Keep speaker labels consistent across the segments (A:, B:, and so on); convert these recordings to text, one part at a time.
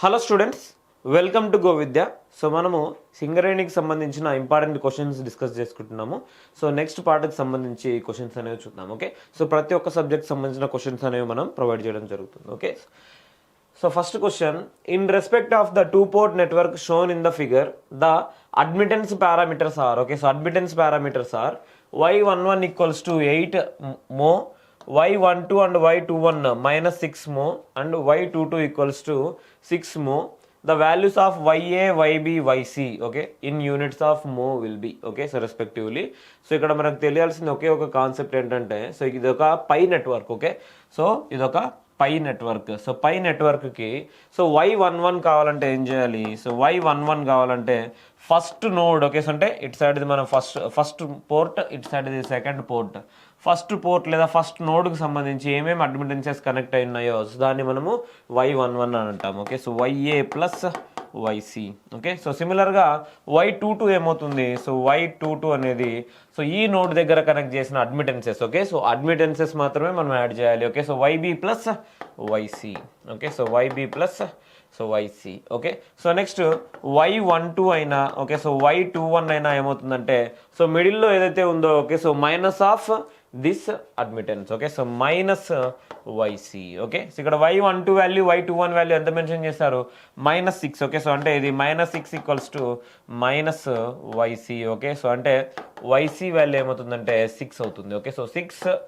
A: Hello students, welcome to go Vidya. So మనము సింగరేణికి సంబంధించిన ఇంపార్టెంట్ క్వశ్చన్స్ డిస్కస్ చేసుకుంటున్నాము. సో నెక్స్ట్ పార్ట్కి సంబంధించి క్వశ్చన్స్ అనేవి చూద్దాం. ఓకే, సో ప్రతి ఒక్క సబ్జెక్ట్ సంబంధించిన క్వశ్చన్స్ అనేవి మనం ప్రొవైడ్ చేయడం జరుగుతుంది. Okay, so first question, in respect of the two port network shown in the figure the admittance parameters are. Okay, so admittance parameters are y11 equals to 8 mho, y12 and y21 minus 6 mho and y22 equals to 6 mho. The values of YA, YB, YC, okay, in units of mho will be, okay, so respectively. So ఇక్కడ మనకు తెలియాల్సింది ఒకే ఒక concept ఏంటంటే, so ఇది ఒక pi network. Okay, so ఇదొక pi network. So పై నెట్వర్క్కి so y11 కావాలంటే ఏం చేయాలి? సో y11 కావాలంటే ఫస్ట్ నోడ్, ఓకే, సో అంటే ఇటు సైడ్ ఇది మనం ఫస్ట్ పోర్ట్, ఇటు సైడ్ ఇది సెకండ్ పోర్ట్. ఫస్ట్ పోర్ట్ లేదా ఫస్ట్ నోడ్కి సంబంధించి ఏమేమి అడ్మిటెన్సెస్ కనెక్ట్ అయి ఉన్నాయో దాన్ని మనము y11 అని అంటాము. Okay, so YA plus YC. Okay, so సిమిలర్గా y22 ఏమవుతుంది? సో y22 అనేది సో ఈ నోడ్ దగ్గర కనెక్ట్ చేసిన అడ్మిటెన్సెస్. ఓకే, సో అడ్మిటెన్సెస్ మాత్రమే మనం యాడ్ చేయాలి. Okay, so YB plus YC. Okay, so YB plus so YC. Okay, so next y12 అయినా, ఓకే, సో y21 అయినా ఏమవుతుందంటే సో మిడిల్లో ఏదైతే ఉందో, okay, so minus of this admittance. Okay, so minus YC. Okay, so ఇక్కడ y12 value y21 value ఎంత mention చేస్తారు? -6. Okay, so అంటే ఇది -6 equals to -YC. Okay, so అంటే YC వాల్యూ ఏమవుతుందంటే 6 అవుతుంది. Okay, so 6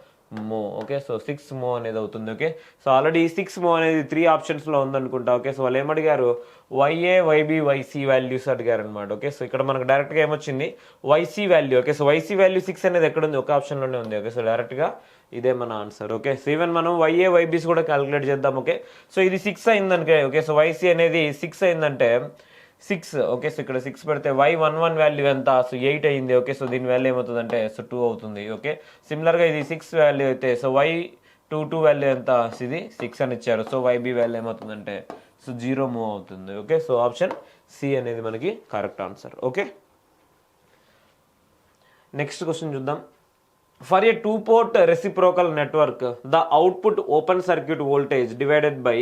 A: mho. Okay, so 6 mho అనేది అవుతుంది. ఓకే, సో ఆల్రెడీ 6 mho అనేది 3 ఆప్షన్స్లో ఉందనుకుంటా. ఓకే, సో వాళ్ళు ఏమడిగారు? YA, YB, YC వాల్యూస్ అడిగారు అనమాట. ఓకే, సో ఇక్కడ మనకు డైరెక్ట్గా ఏమొచ్చింది? YC value. Okay, so YC value 6 అనేది ఎక్కడ ఉంది? ఒక ఆప్షన్లోనే ఉంది. ఓకే, సో డైరెక్ట్గా ఇదే మన ఆన్సర్. ఓకే, సో ఈవెన్ మనం YA, YBస్ కూడా క్యాలిక్యులేట్ చేద్దాం. ఓకే, సో ఇది 6 అయిందనుకే, ఓకే, సో YC అనేది 6 అయిందంటే 6. ఓకే, సో ఇక్కడ 6 పెడితే y11 వాల్యూ ఎంత? సో 8 అయింది. ఓకే, సో దీని వాల్యూ ఏమవుతుందంటే సో 2 అవుతుంది. ఓకే, సిమిలర్గా ఇది 6 వాల్యూ అయితే సో y22 వాల్యూ ఎంత? ఇది 6 అని ఇచ్చారు. సో YB వాల్యూ ఏమవుతుందంటే సో 0 mho అవుతుంది. ఓకే, సో ఆప్షన్ సి అనేది మనకి correct answer. Okay, next question చూద్దాం. For a two port reciprocal network the output open circuit voltage divided by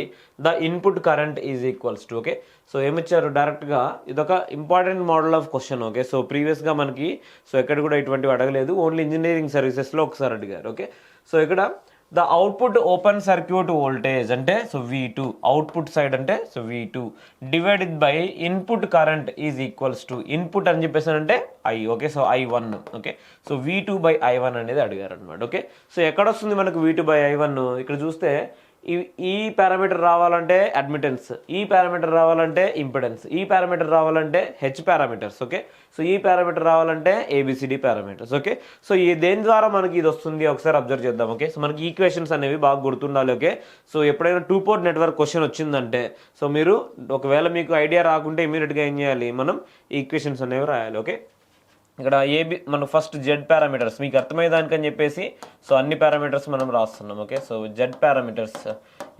A: the input current is equals to. Okay, so ఏమిచ్చారు డైరెక్ట్గా? ఇదొక important model of question. Okay, so ప్రీవియస్గా మనకి so ఎక్కడ కూడా ఇటువంటివి అడగలేదు, ఓన్లీ ఇంజనీరింగ్ సర్వీసెస్లో ఒకసారి అడిగారు. ఓకే, సో ఇక్కడ the output open circuit voltage అంటే సో V2, అవుట్పుట్ సైడ్ అంటే so V2 divided by input current is equals to, input అని చెప్పేసి అంటే I. Okay, so I1. Okay, so V2 by I1 అనేది అడిగారు అనమాట. ఓకే, సో ఎక్కడ వస్తుంది మనకు V2 బై I1? ఇక్కడ చూస్తే ఈ పారామీటర్ రావాలంటే అడ్మిటెన్స్, ఈ పారామీటర్ రావాలంటే ఇంపిడెన్స్, ఈ పారామీటర్ రావాలంటే హెచ్ పారామీటర్స్. ఓకే, సో ఈ పారామీటర్ రావాలంటే ABCD పారామీటర్స్. ఓకే, సో ఈ దేని ద్వారా మనకి ఇది వస్తుంది ఒకసారి అబ్జర్వ్ చేద్దాం. ఓకే, సో మనకి ఈక్వేషన్స్ అనేవి బాగా గుర్తుండాలి. ఓకే, సో ఎప్పుడైనా టూ పోర్ట్ నెట్వర్క్ క్వశ్చన్ వచ్చిందంటే సో మీరు ఒకవేళ మీకు ఐడియా రాకుంటే ఇమీడియట్గా ఏం చేయాలి? మనం ఈక్వేషన్స్ అనేవి రాయాలి. ఓకే, ఇక్కడ మనం ఫస్ట్ జెడ్ పారామీటర్స్ మీకు అర్థమయ్యేదానికని చెప్పేసి సో అన్ని పారామీటర్స్ మనం రాస్తున్నాం. ఓకే, సో జెడ్ పారామీటర్స్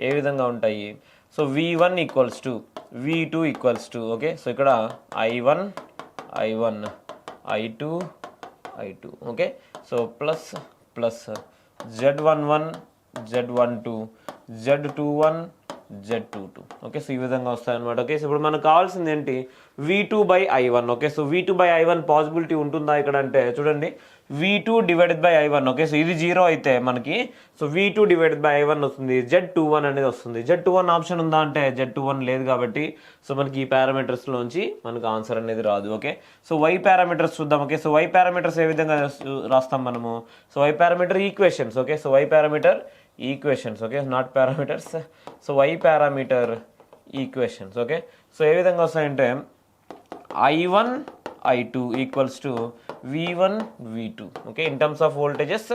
A: ఏ విధంగా ఉంటాయి? So V1 equals to V2 equals to, okay, so ఇక్కడ I1 I2 okay, so plus Z11 Z12 Z21 Z22. Okay, so ఈ విధంగా వస్తాయన్నమాట. ఓకే, సో ఇప్పుడు మనకు కావాల్సింది ఏంటి? V2 by I1. Okay, so V2 by I1 possibility ఉంటుందా ఇక్కడ అంటే చూడండి, V2 divided by I1. Okay, so ఇది 0 అయితే మనకి so V2 divided by I1 వస్తుంది, Z21 అనేది వస్తుంది. Z21 ఆప్షన్ ఉందా అంటే Z21 లేదు కాబట్టి సో మనకి ఈ పారామీటర్స్లోంచి మనకు ఆన్సర్ అనేది రాదు. ఓకే, సో Y పారామీటర్స్ చూద్దాం. ఓకే, సో Y పారామీటర్స్ ఏ విధంగా రాస్తాం మనము? So Y parameter equations. Okay, so Y parameter equations. Okay, not parameters. So Y parameter equations. Okay, so ఏ విధంగా వస్తాయంటే I1 I2 equals to V1 V2. Okay, in terms of voltages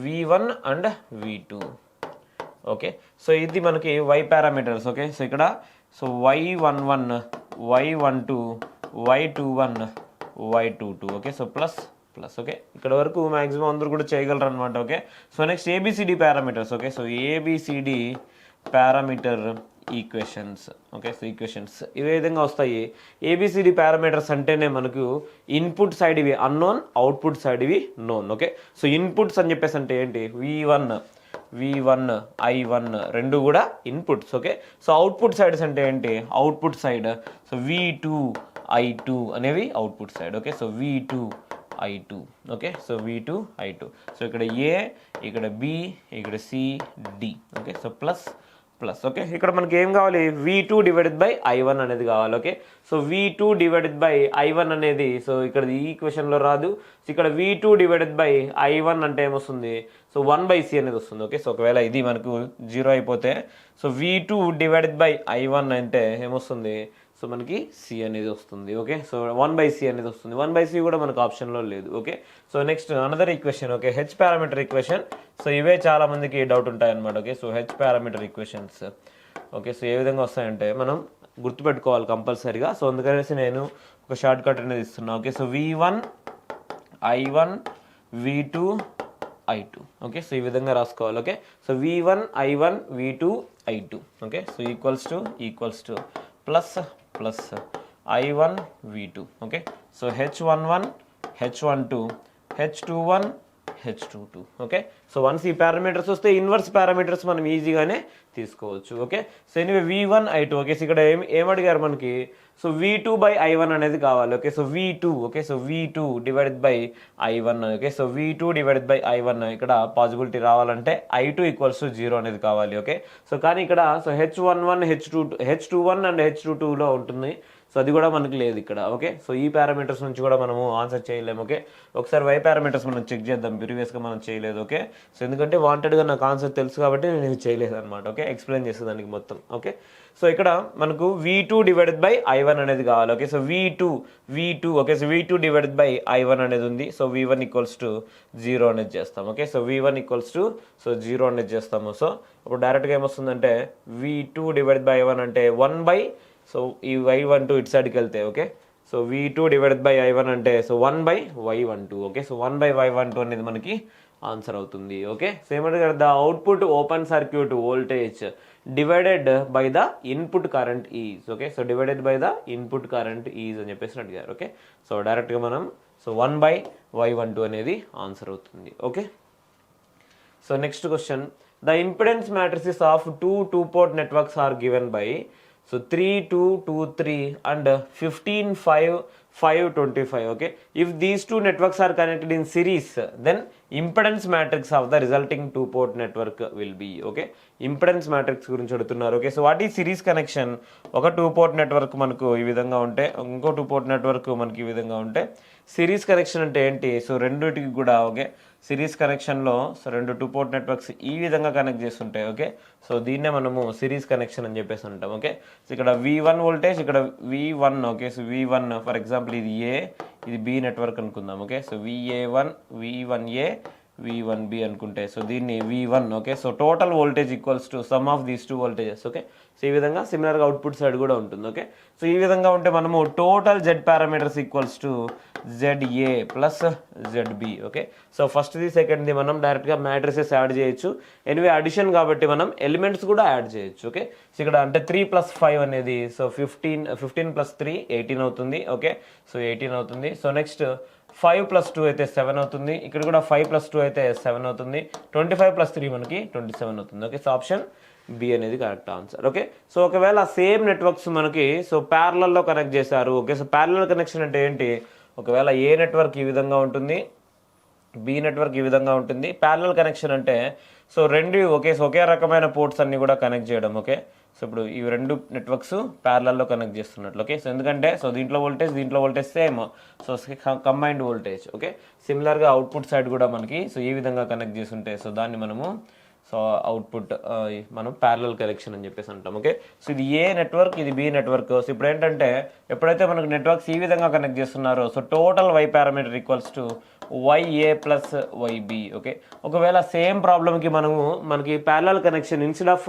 A: V1 and V2. Okay, so ఇది మనకి Y parameters. Okay, so ఇక్కడ so Y11 Y12 Y21 Y22. Okay, so plus. Okay, ఇక్కడ వరకు maximum అందరూ కూడా చేయగలరు అనమాట. Okay, so next ABCD parameters. Okay, so ABCD parameter equations. Okay, so equations ఈ విధంగా వస్తాయి. ABCD పారామీటర్స్ అంటేనే మనకు ఇన్పుట్ సైడ్ ఇవి అన్నోన్, అవుట్పుట్ సైడ్ ఇవి నోన్. ఓకే, సో ఇన్పుట్స్ అని చెప్పేసి అంటే ఏంటి? V1 V1 I1 రెండు కూడా inputs. Okay, so output sides అంటే ఏంటి, output side so V2 I2 అనేవి output side. Okay, so V2 I2. Okay, so V2 I2. So ఇక్కడ A, ఇక్కడ B, ఇక్కడ C, D. Okay, so plus plus. Okay, ఇక్కడ మనకి ఏం కావాలి, V2 డివైడెడ్ బై I1 అనేది కావాలి. Okay, so V2 divided by I1 అనేది సో ఇక్కడ ఈ ఈక్వేషన్లో రాదు. సో ఇక్కడ V2 డివైడెడ్ బై I1 అంటే ఏమొస్తుంది, సో 1/C అనేది వస్తుంది. ఓకే, సో ఒకవేళ ఇది మనకు 0 అయిపోతే so V2 divided by I1 అంటే ఏమొస్తుంది, సో మనకి C అనేది వస్తుంది. ఓకే, సో 1/C అనేది వస్తుంది. 1/C కూడా మనకు ఆప్షన్లో లేదు. Okay, so next another equation. Okay, H parameter equation. So ఇవే చాలా మందికి డౌట్ ఉంటాయి అనమాట. Okay, so H parameter equations. Okay, so ఏ విధంగా వస్తాయంటే మనం గుర్తుపెట్టుకోవాలి కంపల్సరీగా. సో అందుకనేసి నేను ఒక షార్ట్ కట్ అనేది ఇస్తున్నా. Okay, so V1 I1 V2 I2. Okay, so ఈ విధంగా రాసుకోవాలి. Okay, so V1 I1 V2 I2. Okay, so equals to plus plus I1 V2. Okay, so H11 H12 H21 H22. Okay, so once ఈ parameters వస్తే inverse parameters మనం ఈజీగానే తీసుకోవచ్చు. Okay, so anyway V1 I2. Okay, so ఇక్కడ ఏమడిగారు మనకి, so V2 by I1 అనేది కావాలి. Okay, so V2. Okay, so V2 divided by I1. Okay, so V2 divided by I1 ఇక్కడ పాసిబిలిటీ రావాలంటే I2 ఈక్వల్స్ టు 0 అనేది కావాలి. ఓకే, సో కానీ ఇక్కడ సో H11 H21 అండ్ H22లో ఉంటుంది. సో అది కూడా మనకి లేదు ఇక్కడ. ఓకే, సో ఈ పారామీటర్స్ నుంచి కూడా మనము ఆన్సర్ చేయలేము. ఓకే, ఒకసారి Y పారామీటర్స్ మనం చెక్ చేద్దాం. ప్రీవియస్గా మనం చేయలేదు. ఓకే, సో ఎందుకంటే వాంటెడ్గా నాకు ఆన్సర్ తెలుసు కాబట్టి నేను ఇది చేయలేదు అనమాట. ఓకే, ఎక్స్ప్లెయిన్ చేసేదానికి మొత్తం. ఓకే, సో ఇక్కడ మనకు V2 డివైడెడ్ బై I1 అనేది కావాలి. Okay, so V2. Okay, so V2 divided by I1 అనేది ఉంది. సో V1 ఈక్వల్స్ టు 0 అనేది చేస్తాం. Okay, so V1 equals to 0 అనేది చేస్తాము. సో అప్పుడు డైరెక్ట్గా ఏమొస్తుందంటే V2 డివైడెడ్ బై I1 అంటే 1 సో ఈ Y12 ఇటు సైడ్కి వెళ్తే. Okay, so V2 divided by I1 అంటే so 1/Y12. Okay, so 1/Y12 అనేది మనకి ఆన్సర్ అవుతుంది. ఓకే, సో ఏమంటారు, the output open circuit voltage divided by the input current is. Okay, so divided by the input current is అని చెప్పేసి అడిగారు. Okay, so డైరెక్ట్గా మనం సో 1/Y12 అనేది ఆన్సర్ అవుతుంది. Okay, so next question, the impedance matrices of two port networks are given by so 3 2 2 3 and 15 5 5 25. Okay, if these two networks are connected in series, then impedance matrix of the resulting two port network will be. Okay, impedance matrix గురించి అడుగుతున్నారు. Okay, so what ఈ series connection, ఒక 2 port network మనకు ఈ విధంగా ఉంటే ఇంకో 2 port network మనకి ఈ విధంగా ఉంటే సిరీస్ కనెక్షన్ అంటే ఏంటి, సో రెండింటికి కూడా ఓకే సిరీస్ కనెక్షన్లో సో రెండు 2 port నెట్వర్క్స్ ఈ విధంగా కనెక్ట్ చేస్తుంటాయి. ఓకే, సో దీన్నే మనము సిరీస్ కనెక్షన్ అని చెప్పేసి అంటాం. ఓకే, సో ఇక్కడ V1 వోల్టేజ్, ఇక్కడ V1. Okay, so V1 for example ఇది A, ఇది B నెట్వర్క్ అనుకుందాం. Okay, so VA1 V1A V1B అనుకుంటే సో దీన్ని V1. Okay, so total voltage equals to some of these 2 voltages. Okay, so ఈ విధంగా సిమిలర్గా అవుట్పుట్ సైడ్ కూడా ఉంటుంది. ఓకే, సో ఈ విధంగా ఉంటే మనము total Z parameters equals to ZA plus ZB. Okay, so ఫస్ట్ది సెకండ్ది మనం డైరెక్ట్గా మ్యాట్రిసెస్ యాడ్ చేయొచ్చు. ఎనివే అడిషన్ కాబట్టి మనం ఎలిమెంట్స్ కూడా యాడ్ చేయొచ్చు. ఓకే, సో ఇక్కడ అంటే 3 + 5 అనేది సో 15 + 3 18 అవుతుంది. ఓకే, సో 18 అవుతుంది. సో నెక్స్ట్ 5 + 2 అయితే 7 అవుతుంది. ఇక్కడ కూడా 5 + 2 అయితే 7 అవుతుంది. 25 + 3 మనకి 27 అవుతుంది. ఓకే, సో ఆప్షన్ బి అనేది కరెక్ట్ ఆన్సర్. ఓకే, సో ఒకవేళ సేమ్ నెట్వర్క్స్ మనకి సో ప్యారలల్లో కనెక్ట్ చేశారు. ఓకే, సో ప్యారలల్ కనెక్షన్ అంటే ఏంటి, ఒకవేళ ఏ నెట్వర్క్ ఈ విధంగా ఉంటుంది, బి నెట్వర్క్ ఈ విధంగా ఉంటుంది. ప్యారలల్ కనెక్షన్ అంటే సో రెండు ఒకే రకమైన పోర్ట్స్ అన్ని కూడా కనెక్ట్ చేయడం. ఓకే, సో ఇప్పుడు ఈ రెండు నెట్వర్క్స్ ప్యారలల్లో కనెక్ట్ చేస్తున్నట్లు. ఓకే, సో ఎందుకంటే సో దీంట్లో voltage same, so combined voltage. Okay, సిమిలర్గా అవుట్పుట్ సైడ్ కూడా మనకి సో ఈ విధంగా కనెక్ట్ చేస్తుంటే సో దాన్ని మనము సో అవుట్పుట్ మనం ప్యారలల్ కనెక్షన్ అని చెప్పేసి అంటాం. ఓకే, సో ఇది ఏ నెట్వర్క్, ఇది బి నెట్వర్క్. సో ఇప్పుడు ఏంటంటే ఎప్పుడైతే మనకు నెట్వర్క్స్ ఈ విధంగా కనెక్ట్ చేస్తున్నారో so total Y parameter equals to YA plus YB. Okay, ఒకవేళ సేమ్ ప్రాబ్లమ్కి మనకి parallel connection instead of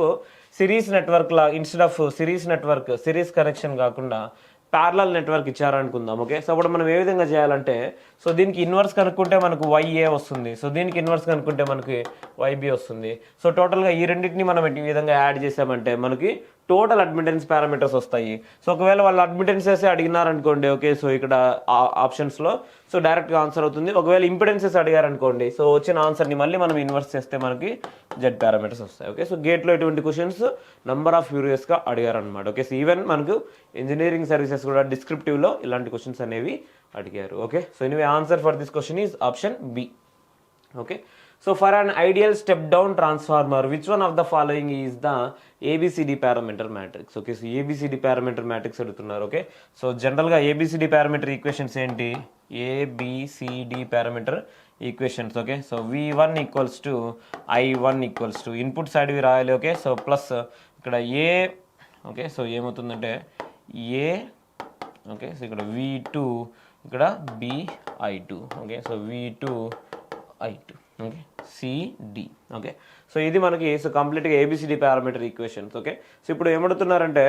A: series connection కాకుండా ప్యారలల్ నెట్వర్క్ ఇచ్చారనుకుందాం. ఓకే, సో అప్పుడు మనం ఏ విధంగా చేయాలంటే సో దీనికి ఇన్వర్స్ కనుక్కుంటే మనకు YA వస్తుంది. సో దీనికి ఇన్వర్స్ కనుక్కుంటే మనకి YB వస్తుంది. సో టోటల్గా ఈ రెండింటిని మనం ఈ విధంగా యాడ్ చేసామంటే మనకి టోటల్ అడ్మిటెన్స్ పారామీటర్స్ వస్తాయి. సో ఒకవేళ వాళ్ళు అడ్మిటెన్సెస్ అడిగినారనుకోండి, ఓకే, సో ఇక్కడ ఆప్షన్స్లో సో డైరెక్ట్గా ఆన్సర్ అవుతుంది. ఒకవేళ ఇంపిడెన్సెస్ అడిగారనుకోండి, సో వచ్చిన ఆన్సర్ని మళ్ళీ మనం ఇన్వర్స్ చేస్తే మనకి జెడ్ పారామీటర్స్ వస్తాయి. ఓకే, సో గేట్లో ఎటువంటి క్వశ్చన్స్ నంబర్ ఆఫ్ ఫ్యూరియస్గా అడిగారనమాట. ఓకే, సో ఈవెన్ మనకు ఇంజనీరింగ్ సర్వీసెస్ కూడా డిస్క్రిప్టివ్లో ఇలాంటి క్వశ్చన్స్ అనేవి అడిగారు. Okay, so anyway answer for this question is option B. Okay, so for an ideal step down transformer, which one of the following is the ABCD parameter matrix? Okay, so ABCD parameter matrix అడుగుతున్నారు. Okay, so జనరల్గా ABCD parameter equations ఏంటి? ABCD parameter equations. Okay, so V1 equals to I1 equals to input side V రాయాలి. Okay, so plus ఇక్కడ ఏ. Okay, so ఏమవుతుందంటే ఏ. Okay, so ఇక్కడ V2, ఇక్కడ BI2. Okay, so V2 I2. Okay, CD. Okay, so ఇది మనకి so కంప్లీట్గా ABCD parameter equations. Okay, so ఇప్పుడు ఏమడుగుతున్నారంటే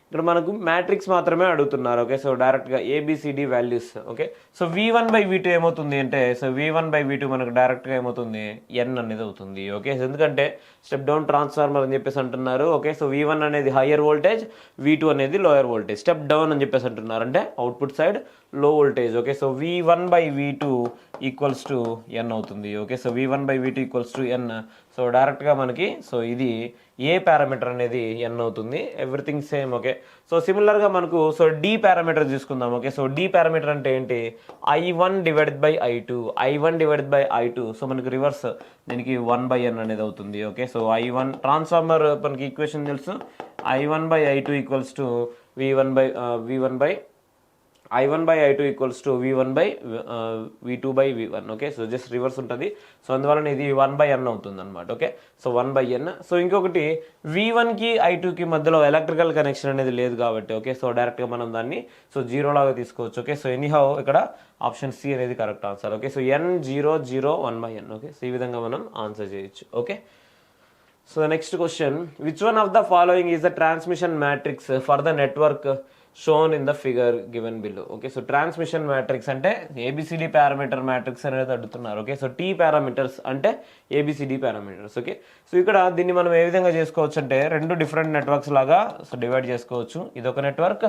A: ఇక్కడ మనకు మ్యాట్రిక్స్ మాత్రమే అడుగుతున్నారు. ఓకే, సో డైరెక్ట్గా ABCD values. Okay, so V1/V2 ఏమవుతుంది అంటే సో V1/V2 మనకు డైరెక్ట్గా ఏమవుతుంది? ఎన్ అనేది అవుతుంది. ఓకే, ఎందుకంటే స్టెప్ డౌన్ ట్రాన్స్ఫార్మర్ అని చెప్పేసి అంటున్నారు. ఓకే, సో V1 అనేది హయ్యర్ వోల్టేజ్, V2 అనేది లోయర్ వోల్టేజ్. స్టెప్ డౌన్ అని చెప్పేసి అంటున్నారు అంటే అవుట్పుట్ సైడ్ లో voltage. Okay, so V1/V2 equals to N అవుతుంది. Okay, so V1/V2 equals to N. So డైరెక్ట్గా మనకి సో ఇది ఏ పారామీటర్ అనేది ఎన్ అవుతుంది. Everything same. ఓకే, సో సిమిలర్గా మనకు సో డి పారామీటర్ తీసుకుందాం. ఓకే, సో డి పారామీటర్ అంటే ఏంటి? I1/I2. I1/I2. సో మనకి రివర్స్ దీనికి 1/n అనేది అవుతుంది. ఓకే, సో I1 ట్రాన్స్ఫార్మర్ మనకి ఈక్వేషన్ తెలుసు. I1/I2 equals to I1/I2 equals to V1/V2/V1. Okay, so just reverse ఉంటుంది. సో అందువలన ఇది 1/n అవుతుంది అనమాట. Okay, so 1/n. సో ఇంకొకటి V1కి I2కి మధ్యలో ఎలక్ట్రికల్ కనెక్షన్ అనేది లేదు కాబట్టి ఓకే, సో డైరెక్ట్గా మనం దాన్ని సో జీరో లాగా తీసుకోవచ్చు. ఓకే, సో ఎనీహౌ ఇక్కడ ఆప్షన్ సి అనేది correct answer. Okay, so N001/n. Okay, so ఈ విధంగా మనం ఆన్సర్ చేయొచ్చు. Okay, so the next question, which one of the following is the transmission matrix for the network shown in the figure given below? Okay, so transmission matrix అంటే A B C D parameter matrix అనేది అడుగుతున్నారు. Okay, so tea parameters అంటే A B C D parameters. Okay, so ఇక్కడ దీన్ని మనం ఏ విధంగా చేసుకోవచ్చు అంటే రెండు డిఫరెంట్ నెట్వర్క్స్ లాగా సో డివైడ్ చేసుకోవచ్చు. ఇదొక నెట్వర్క్,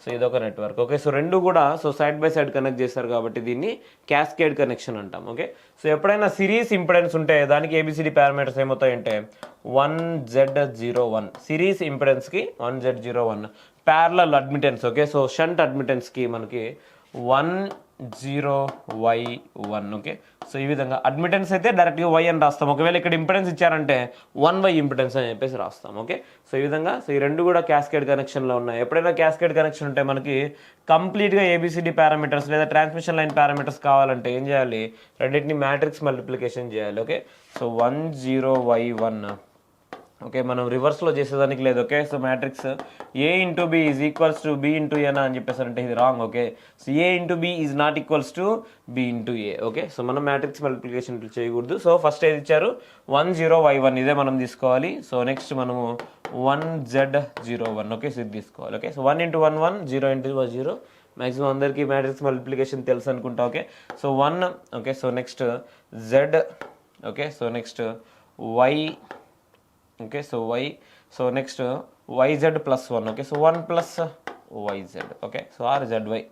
A: సో ఇదొక నెట్వర్క్. ఓకే, సో రెండు కూడా so side by side connect చేస్తారు కాబట్టి దీన్ని క్యాస్కేడ్ కనెక్షన్ అంటాం. ఓకే, సో ఎప్పుడైనా సిరీస్ ఇంపిడెన్స్ ఉంటే దానికి ఏబిసిడి పారామీటర్స్ ఏమవుతాయంటే 1Z01 సిరీస్ ఇంపిడెన్స్కి 1Z01. Parallel admittance. Okay, so shunt అడ్మిటెన్స్కి మనకి 10Y1. ఓకే, సో ఈ విధంగా అడ్మిటెన్స్ అయితే డైరెక్ట్గా Y అని రాస్తాం. ఒకవేళ ఇక్కడ ఇంపిడెన్స్ ఇచ్చారంటే 1Y ఇంపిడెన్స్ అని చెప్పేసి రాస్తాం. ఓకే, సో ఈ విధంగా సో ఈ రెండు కూడా క్యాస్కేడ్ కనెక్షన్లో ఉన్నాయి. ఎప్పుడైనా క్యాస్కేడ్ కనెక్షన్ ఉంటే మనకి కంప్లీట్గా ఏబిసిడి పారామీటర్స్ లేదా ట్రాన్స్మిషన్ లైన్ పారామీటర్స్ కావాలంటే ఏం చేయాలి? రెండింటిని మ్యాట్రిక్స్ మల్టిప్లికేషన్ చేయాలి. Okay, so 10Y1. ఓకే, మనం రివర్స్లో చేసేదానికి లేదు. Okay, so matrix A into B is equals to B into A అని చెప్పేసారంటే ఇది wrong. Okay, so A into B is not equals to B into A. Okay, so మనం matrix multiplication చేయకూడదు. So first ఏది ఇచ్చారు? 10Y1 ఇదే మనం తీసుకోవాలి. So next మనము 1Z01. ఓకే, సో ఇది తీసుకోవాలి. Okay, so 1 into 1 1, 0 into 0. Maximum అందరికీ మ్యాట్రిక్స్ మల్టిప్లికేషన్ తెలుసు అనుకుంటా. Okay, so 1. Okay, so next Z. Okay, so next Y. Okay, so Y. So next YZ plus 1. Okay, so 1 plus YZ. Okay, so RZY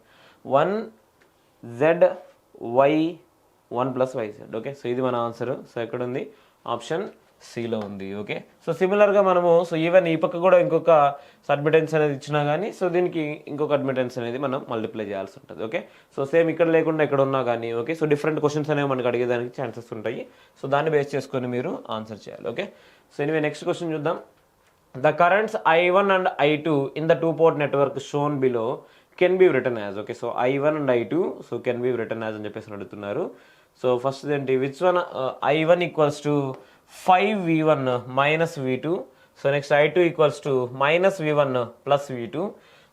A: 1ZY 1 plus YZ. Okay, so ఇది మన answer. So ఎక్కడ ఉంది? Option సిలో ఉంది. Okay, so సిమిలర్గా మనము so even ఈ పక్క కూడా ఇంకొక అడ్మిటెన్స్ అనేది ఇచ్చినా కానీ సో దీనికి ఇంకొక అడ్మిటెన్స్ అనేది మనం మల్టిప్లై చేయాల్సి ఉంటుంది. ఓకే, సో సేమ్ ఇక్కడ లేకుండా ఇక్కడ ఉన్నా కానీ ఓకే, సో డిఫరెంట్ క్వశ్చన్స్ అనేవి మనకు అడిగేదానికి ఛాన్సెస్ ఉంటాయి. సో దాన్ని బేస్ చేసుకొని మీరు ఆన్సర్ చేయాలి. Okay, so anyway next question చూద్దాం. The currents I1 and I2 in the two-port network shown below can be written as. Okay, so I1 and I2 so can be written as అని చెప్పేసి అడుగుతున్నారు. So first ఏంటి? Which one I1 equals to 5V1 minus V2. So next I2 equals to minus V1 plus V2.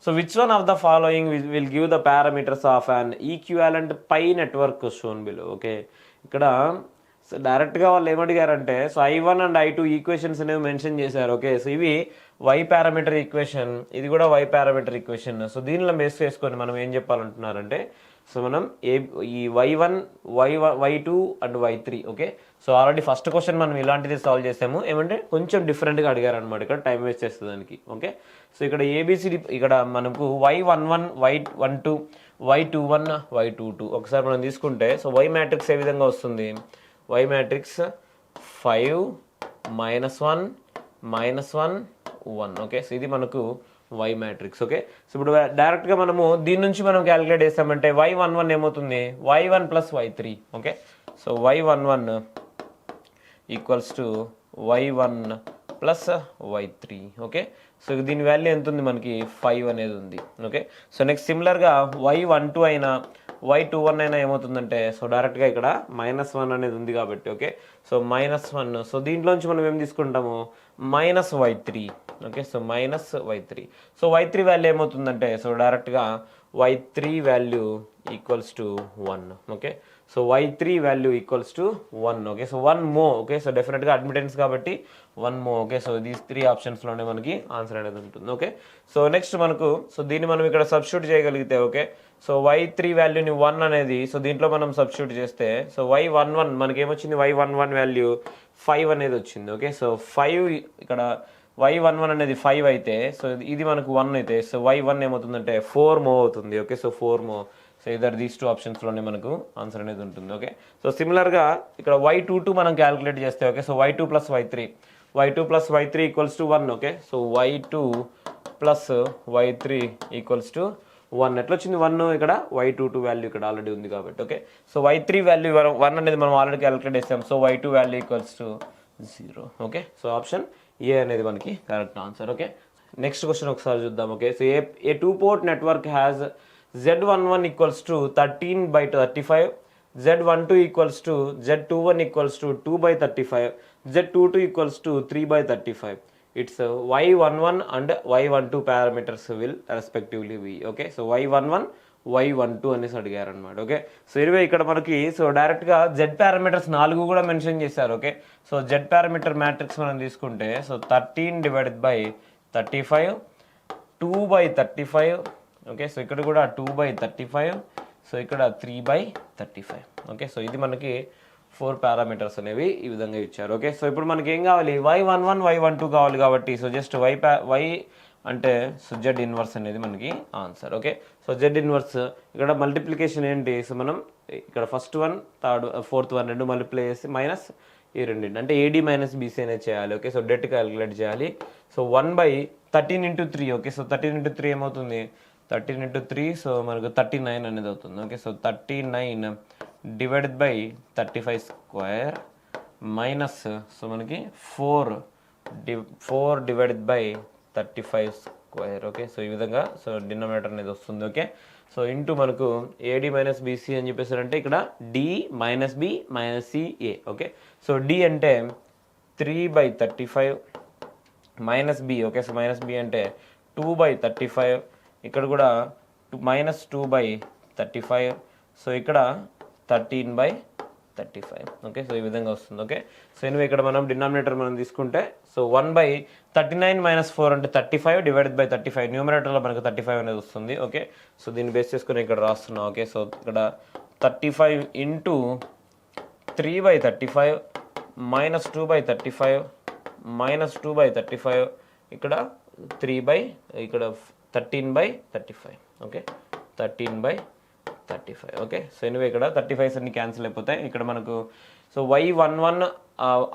A: So which one of the following will give the parameters of an equivalent pi network shown below? Okay, ఇక్కడ so డైరెక్ట్గా వాళ్ళు ఏమడిగారంటే so I1 and I2 equations అనేవి mention చేశారు. Okay, so ఇవి Y parameter equation, ఇది కూడా Y parameter equation. So దీనిలో బేస్ చేసుకొని మనం ఏం చెప్పాలంటున్నారంటే సో మనం ఈ y1 y2 and y3 okay. So already first question మనం ఇలాంటిది సాల్వ్ చేసాము, ఏమంటే కొంచెం డిఫరెంట్గా అడిగారు అనమాట, ఇక్కడ టైం వేస్ట్ చేస్తుంది దానికి ఓకే. సో ఇక్కడ ఏబిసిడి ఇక్కడ మనకు y11 y12 y21 y22 ఒకసారి మనం తీసుకుంటే సో y మ్యాట్రిక్స్ ఏ విధంగా వస్తుంది, y మ్యాట్రిక్స్ 5 -1 -1 1 ఓకే. సో ఇది మనకు y మ్యాట్రిక్స్ ఓకే. సో ఇప్పుడు డైరెక్ట్గా మనము దీని నుంచి మనం క్యాలిక్యులేట్ చేస్తామంటే y11 ఏమవుతుంది y1 + y3 okay. So y11 equals to y1 + y3 okay. So దీని వాల్యూ ఎంత ఉంది మనకి 5 అనేది ఉంది ఓకే. సో నెక్స్ట్ సిమిలర్గా y12 అయినా y21 అయినా ఏమవుతుందంటే సో డైరెక్ట్గా ఇక్కడ -1 అనేది ఉంది కాబట్టి ఓకే. సో -1 సో దీంట్లోంచి మనం ఏం తీసుకుంటాము -y3 okay. So -y3 so y3 value ఏమవుతుందంటే సో డైరెక్ట్గా y3 value equals to 1 okay. So y3 value equals to 1 okay. So 1 మో ఓకే. సో డెఫినెట్గా అడ్మిటెన్స్ కాబట్టి 1 మో ఓకే. సో దీస్ 3 ఆప్షన్స్లోనే మనకి ఆన్సర్ అనేది ఉంటుంది ఓకే. సో నెక్స్ట్ మనకు సో దీన్ని మనం ఇక్కడ సబ్స్టిట్యూట్ చేయగలిగితే ఓకే. సో y3 వాల్యూని 1 అనేది సో దీంట్లో మనం సబ్స్టిట్యూట్ చేస్తే సో y11 మనకి ఏమొచ్చింది y11 వాల్యూ 5 అనేది వచ్చింది ఓకే. సో 5 ఇక్కడ y11 అనేది 5 అయితే సో ఇది మనకు 1 అయితే సో y1 ఏమవుతుందంటే 4 మో అవుతుంది ఓకే. సో 4 మో సో ఇదర్ దీస్ 2 ఆప్షన్స్లోనే మనకు ఆన్సర్ అనేది ఉంటుంది ఓకే. సో సిమిలర్గా ఇక్కడ y22 మనం క్యాలిక్యులేట్ చేస్తే okay. So y2 + y3 equals to 1 okay. So y2 + y3 equals to 1 ఎట్లా వచ్చింది 1 ఇక్కడ y22 వాల్యూ ఇక్కడ ఆల్రెడీ ఉంది కాబట్టి ఓకే. సో y3 వాల్యూ 1 అనేది మనం ఆల్రెడీ క్యాలిక్యులేట్ చేసాం. So y2 value equals to 0 okay. So option A అనేది మనకి correct answer okay. Next question ఒకసారి చూద్దాం okay. So a 2-port network has Z11 equals to 13/35, Z12 equals to Z21 equals to 2/35, Z22 equals to 3/35. It's y11 and y12 parameters will respectively be okay. So y11 y12 అనేసి అడిగారు అనమాట okay. So ఇరవై ఇక్కడ మనకి so డైరెక్ట్గా Z parameters 4 కూడా mention చేశారు okay. So Z parameter matrix మనం తీసుకుంటే సో 13/35 2/35 ఓకే. సో ఇక్కడ కూడా 2/35 సో ఇక్కడ 3/35 ఓకే. సో ఇది మనకి 4 పారామీటర్స్ అనేవి ఈ విధంగా ఇచ్చారు ఓకే. సో ఇప్పుడు మనకి ఏం కావాలి y11 y12 కావాలి కాబట్టి సో జస్ట్ y అంటే సో Z ఇన్వర్స్ అనేది మనకి answer okay. So Z inverse ఇక్కడ మల్టిప్లికేషన్ ఏంటి సో మనం ఇక్కడ first one third fourth one రెండు మల్టిప్లై చేసి మైనస్ ఈ రెండింటి అంటే AD - BC అనేది చేయాలి ఓకే. సో డెట్ క్యాలిక్యులేట్ చేయాలి. So 1/13 × 3 okay. సో 13 × 3 ఏమవుతుంది 13 × 3 సో మనకు 39 అనేది అవుతుంది okay. So 39 divided by 35² minus so మనకి 4 డివైడెడ్ బై 35² ఓకే. సో ఈ విధంగా సో డినామినేటర్ అనేది వస్తుంది ఓకే. సో ఇంటూ మనకు AD - BC అని చెప్పేసారంటే ఇక్కడ D - B - C A okay. So D అంటే 3/35 minus B okay. So -B అంటే 2/35 ఇక్కడ కూడా -2/35 సో ఇక్కడ 13/35 ఓకే. సో ఈ విధంగా వస్తుంది ఓకే. సో ఎనివే ఇక్కడ మనం డినామినేటర్ మనం తీసుకుంటే సో 1/39 - 4 అంటే 35 డివైడెడ్ బై 35 న్యూమరేటర్లో మనకు 35 అనేది వస్తుంది ఓకే. సో దీన్ని బేస్ చేసుకుని ఇక్కడ రాస్తున్నాం ఓకే. సో ఇక్కడ 35 ఇంటూ 3/35 -2/35 -2/35 ఇక్కడ 13/35 ఓకే. 13/35 ఓకే. సో ఎనివే ఇక్కడ 35 అన్ని క్యాన్సిల్ అయిపోతాయి. ఇక్కడ మనకు సో y11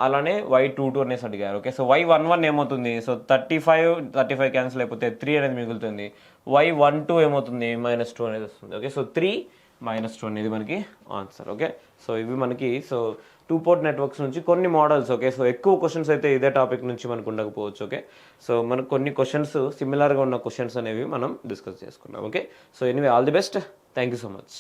A: అలానే y22 అనేసి అడిగారు ఓకే. సో y11 ఏమవుతుంది సో 35 క్యాన్సిల్ అయిపోతే 3 అనేది మిగులుతుంది. y12 ఏమవుతుంది -2 అనేది వస్తుంది ఓకే. సో 3 -2 అనేది మనకి ఆన్సర్ ఓకే. సో ఇవి మనకి సో 2-port నెట్వర్క్స్ నుంచి కొన్ని మోడల్స్ ఓకే. సో ఎక్కువ క్వశ్చన్స్ అయితే ఇదే టాపిక్ నుంచి మనకు ఉండకపోవచ్చు ఓకే. సో మనకు కొన్ని క్వశ్చన్స్ సిమిలర్గా ఉన్న క్వశ్చన్స్ అనేవి మనం డిస్కస్ చేసుకున్నాం okay. So anyway all the best. Thank you so much.